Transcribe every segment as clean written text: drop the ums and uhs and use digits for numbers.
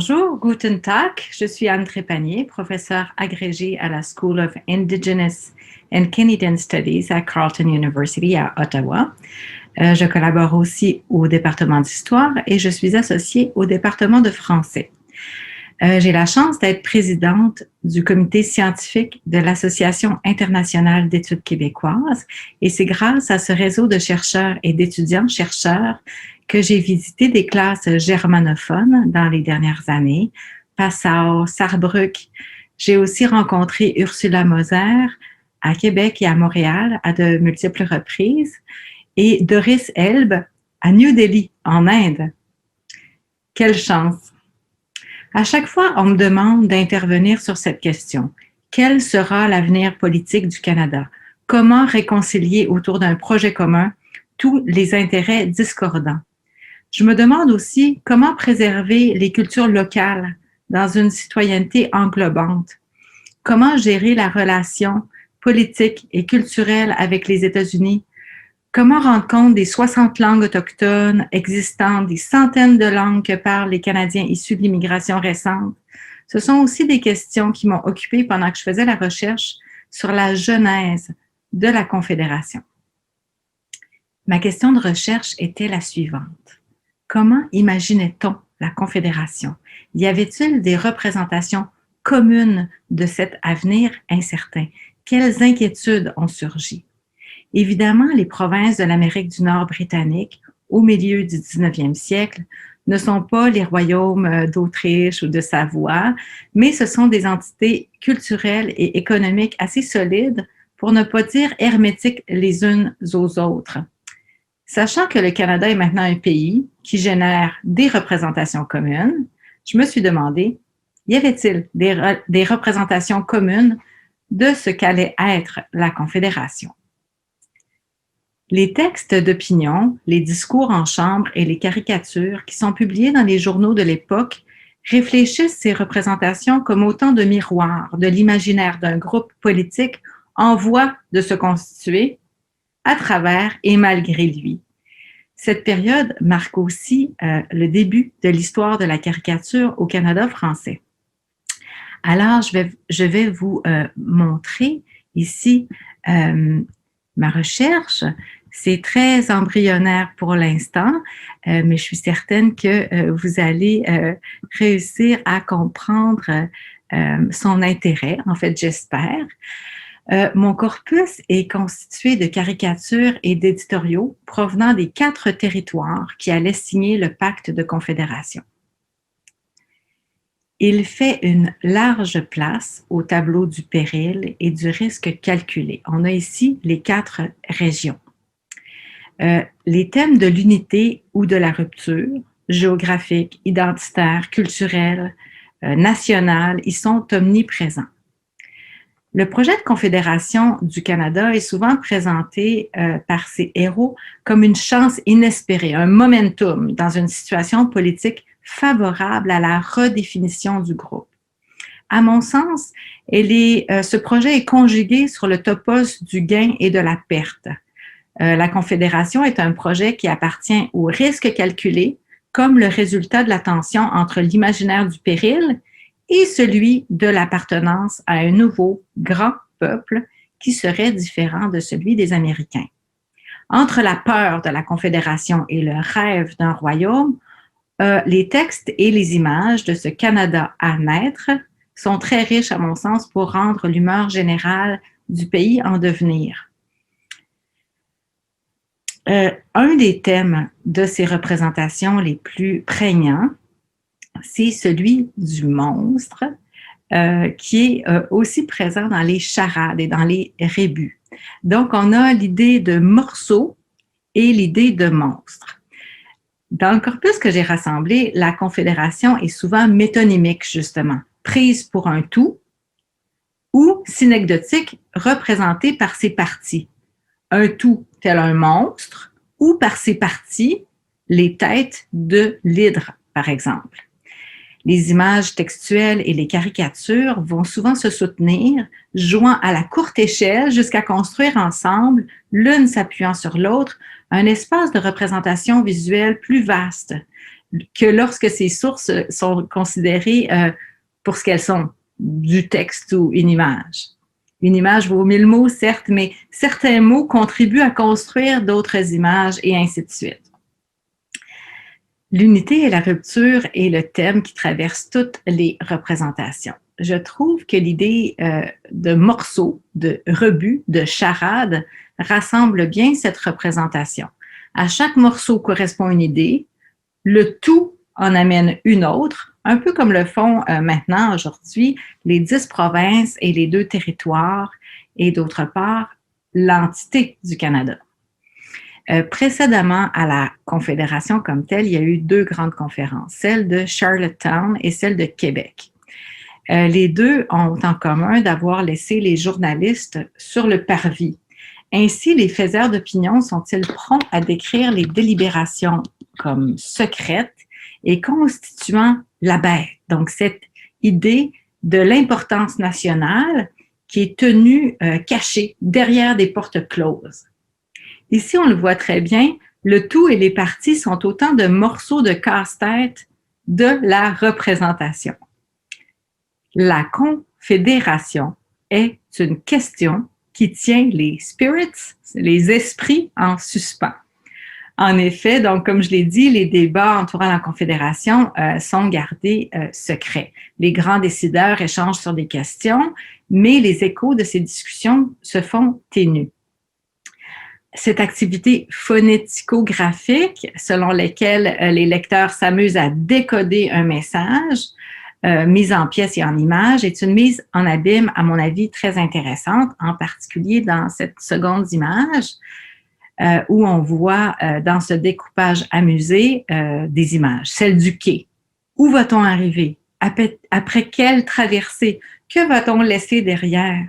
Bonjour, Guten Tag. Je suis Anne Trépanier, professeure agrégée à la School of Indigenous and Canadian Studies à Carleton University à Ottawa. Je collabore aussi au département d'histoire et je suis associée au département de français. J'ai la chance d'être présidente du comité scientifique de l'Association internationale d'études québécoises et c'est grâce à ce réseau de chercheurs et d'étudiants-chercheurs que j'ai visité des classes germanophones dans les dernières années, Passau, Sarrebruck. J'ai aussi rencontré Ursula Moser à Québec et à Montréal à de multiples reprises et Doris Elbe à New Delhi, en Inde. Quelle chance! À chaque fois, on me demande d'intervenir sur cette question. Quel sera l'avenir politique du Canada? Comment réconcilier autour d'un projet commun tous les intérêts discordants? Je me demande aussi comment préserver les cultures locales dans une citoyenneté englobante. Comment gérer la relation politique et culturelle avec les États-Unis? Comment rendre compte des 60 langues autochtones existantes, des centaines de langues que parlent les Canadiens issus de l'immigration récente? Ce sont aussi des questions qui m'ont occupée pendant que je faisais la recherche sur la genèse de la Confédération. Ma question de recherche était la suivante. Comment imaginait-on la Confédération? Y avait-il des représentations communes de cet avenir incertain? Quelles inquiétudes ont surgi? Évidemment, les provinces de l'Amérique du Nord britannique, au milieu du 19e siècle, ne sont pas les royaumes d'Autriche ou de Savoie, mais ce sont des entités culturelles et économiques assez solides, pour ne pas dire hermétiques les unes aux autres. Sachant que le Canada est maintenant un pays qui génère des représentations communes, je me suis demandé, y avait-il des représentations communes de ce qu'allait être la Confédération? Les textes d'opinion, les discours en chambre et les caricatures qui sont publiés dans les journaux de l'époque réfléchissent ces représentations comme autant de miroirs de l'imaginaire d'un groupe politique en voie de se constituer à travers et malgré lui. Cette période marque aussi le début de l'histoire de la caricature au Canada français. Alors, je vais vous montrer ici ma recherche. C'est très embryonnaire pour l'instant, mais je suis certaine que vous allez réussir à comprendre son intérêt, en fait, j'espère. Mon corpus est constitué de caricatures et d'éditoriaux provenant des 4 territoires qui allaient signer le pacte de confédération. Il fait une large place au tableau du péril et du risque calculé. On a ici les 4 régions. Les thèmes de l'unité ou de la rupture, géographique, identitaire, culturelle, nationale, ils sont omniprésents. Le projet de confédération du Canada est souvent présenté par ses héros comme une chance inespérée, un momentum dans une situation politique favorable à la redéfinition du groupe. À mon sens, ce projet est conjugué sur le topos du gain et de la perte. La Confédération est un projet qui appartient au risque calculé comme le résultat de la tension entre l'imaginaire du péril et celui de l'appartenance à un nouveau grand peuple qui serait différent de celui des Américains. Entre la peur de la Confédération et le rêve d'un royaume, les textes et les images de ce Canada à naître sont très riches, à mon sens, pour rendre l'humeur générale du pays en devenir. Un des thèmes de ces représentations les plus prégnants, c'est celui du monstre, qui est aussi présent dans les charades et dans les rébus. Donc, on a l'idée de morceau et l'idée de monstre. Dans le corpus que j'ai rassemblé, la Confédération est souvent métonymique, justement, prise pour un tout, ou synecdotique, représentée par ses parties. Un tout tel un monstre, ou par ses parties, les têtes de l'hydre, par exemple. Les images textuelles et les caricatures vont souvent se soutenir, jouant à la courte échelle jusqu'à construire ensemble, l'une s'appuyant sur l'autre, un espace de représentation visuelle plus vaste, que lorsque ces sources sont considérées pour ce qu'elles sont, du texte ou une image. Une image vaut 1000 mots, certes, mais certains mots contribuent à construire d'autres images et ainsi de suite. L'unité et la rupture est le thème qui traverse toutes les représentations. Je trouve que l'idée de morceaux, de rebut, de charade rassemble bien cette représentation. À chaque morceau correspond une idée, le tout en amène une autre, un peu comme le font maintenant, aujourd'hui, les 10 provinces et les 2 territoires, et d'autre part, l'entité du Canada. Précédemment à la Confédération comme telle, il y a eu 2 grandes conférences, celle de Charlottetown et celle de Québec. Les 2 ont en commun d'avoir laissé les journalistes sur le parvis. Ainsi, les faiseurs d'opinion sont-ils prompts à décrire les délibérations comme secrètes et constituant la bête. Donc, cette idée de l'importance nationale qui est tenue cachée derrière des portes closes. Ici, on le voit très bien, le tout et les parties sont autant de morceaux de casse-tête de la représentation. La confédération est une question qui tient les spirits, les esprits en suspens. En effet, donc comme je l'ai dit, les débats entourant la Confédération sont gardés secrets. Les grands décideurs échangent sur des questions, mais les échos de ces discussions se font ténus. Cette activité phonético-graphique, selon laquelle les lecteurs s'amusent à décoder un message, mise en pièces et en images, est une mise en abîme, à mon avis, très intéressante, en particulier dans cette seconde image, où on voit dans ce découpage amusé des images. Celle du quai. Où va-t-on arriver? Après quelle traversée? Que va-t-on laisser derrière?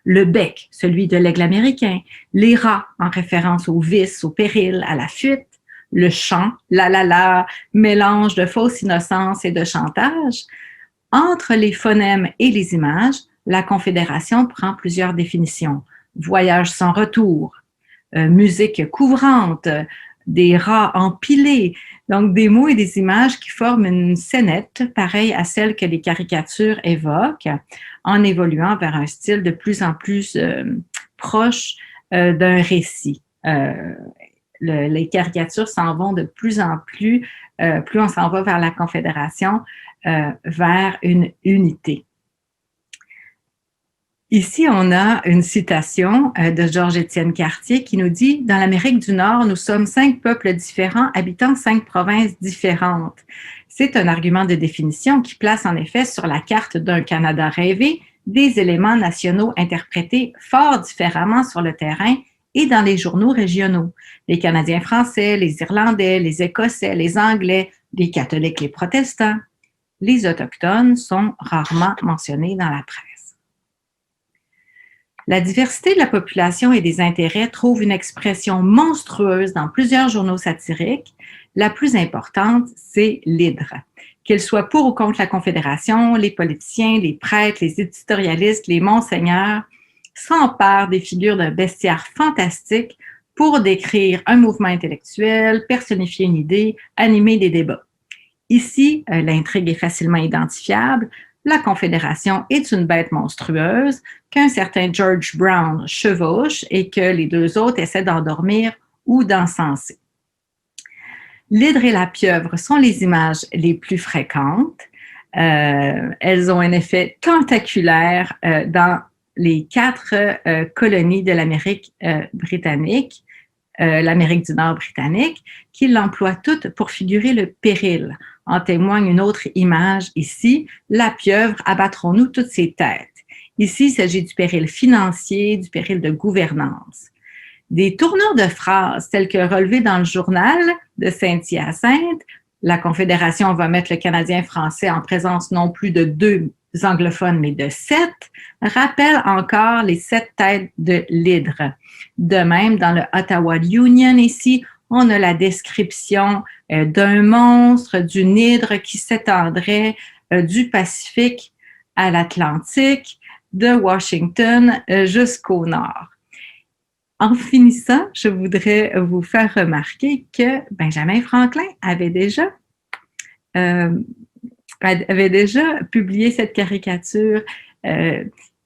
Le bec, celui de l'aigle américain. Les rats, en référence au vice, au péril, à la fuite. Le chant, la, mélange de fausse innocence et de chantage. Entre les phonèmes et les images, la Confédération prend plusieurs définitions. Voyage sans retour, musique couvrante, des rats empilés, donc des mots et des images qui forment une scénette pareille à celle que les caricatures évoquent, en évoluant vers un style de plus en plus proche d'un récit. Les caricatures s'en vont de plus en plus, plus on s'en va vers la Confédération, vers une unité. Ici, on a une citation de Georges-Étienne Cartier qui nous dit « Dans l'Amérique du Nord, nous sommes 5 peuples différents habitant 5 provinces différentes. » C'est un argument de définition qui place en effet sur la carte d'un Canada rêvé des éléments nationaux interprétés fort différemment sur le terrain et dans les journaux régionaux. Les Canadiens français, les Irlandais, les Écossais, les Anglais, les catholiques, les protestants. Les Autochtones sont rarement mentionnés dans la presse. La diversité de la population et des intérêts trouve une expression monstrueuse dans plusieurs journaux satiriques. La plus importante, c'est l'hydre. Qu'ils soient pour ou contre la Confédération, les politiciens, les prêtres, les éditorialistes, les monseigneurs s'emparent des figures d'un bestiaire fantastique pour décrire un mouvement intellectuel, personnifier une idée, animer des débats. Ici, l'intrigue est facilement identifiable. La Confédération est une bête monstrueuse qu'un certain George Brown chevauche et que les 2 autres essaient d'endormir ou d'encenser. L'hydre et la pieuvre sont les images les plus fréquentes. Elles ont un effet tentaculaire dans les 4 colonies de l'Amérique britannique, l'Amérique du Nord britannique, qui l'emploient toutes pour figurer le péril. En témoigne une autre image ici, la pieuvre, abattrons-nous toutes ces têtes. Ici, il s'agit du péril financier, du péril de gouvernance. Des tournures de phrases telles que relevées dans le journal de Saint-Hyacinthe, la Confédération va mettre le Canadien français en présence non plus de 2 anglophones, mais de 7, rappellent encore les 7 têtes de l'hydre. De même, dans le Ottawa Union ici, on a la description d'un monstre, d'une hydre qui s'étendrait du Pacifique à l'Atlantique, de Washington jusqu'au nord. En finissant, je voudrais vous faire remarquer que Benjamin Franklin avait déjà euh, avait déjà publié cette caricature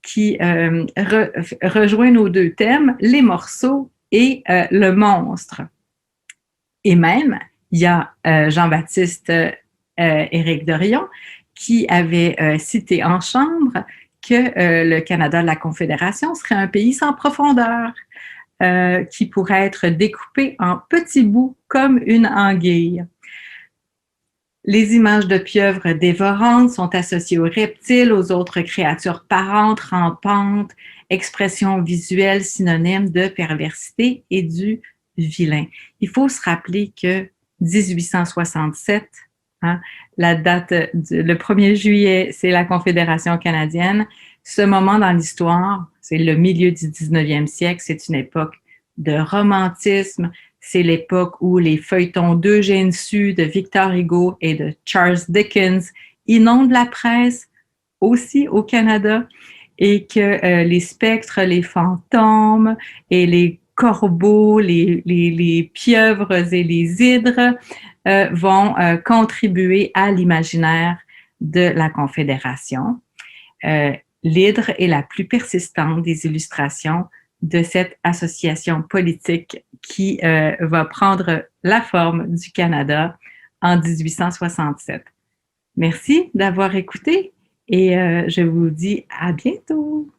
qui rejoint nos deux thèmes, les morceaux et le monstre. Et même, il y a Jean-Baptiste Éric Dorion qui avait cité en chambre que le Canada de la Confédération serait un pays sans profondeur, qui pourrait être découpé en petits bouts comme une anguille. Les images de pieuvres dévorantes sont associées aux reptiles, aux autres créatures parentes, rampantes, expression visuelle synonyme de perversité et du vilain. Il faut se rappeler que 1867, hein, la date, le 1er juillet, c'est la Confédération canadienne. Ce moment dans l'histoire, c'est le milieu du 19e siècle, c'est une époque de romantisme, c'est l'époque où les feuilletons d'Eugène Sue, de Victor Hugo et de Charles Dickens inondent la presse aussi au Canada et que les spectres, les fantômes et les corbeaux, les pieuvres et les hydres vont contribuer à l'imaginaire de la Confédération. L'hydre est la plus persistante des illustrations de cette association politique qui va prendre la forme du Canada en 1867. Merci d'avoir écouté et je vous dis à bientôt.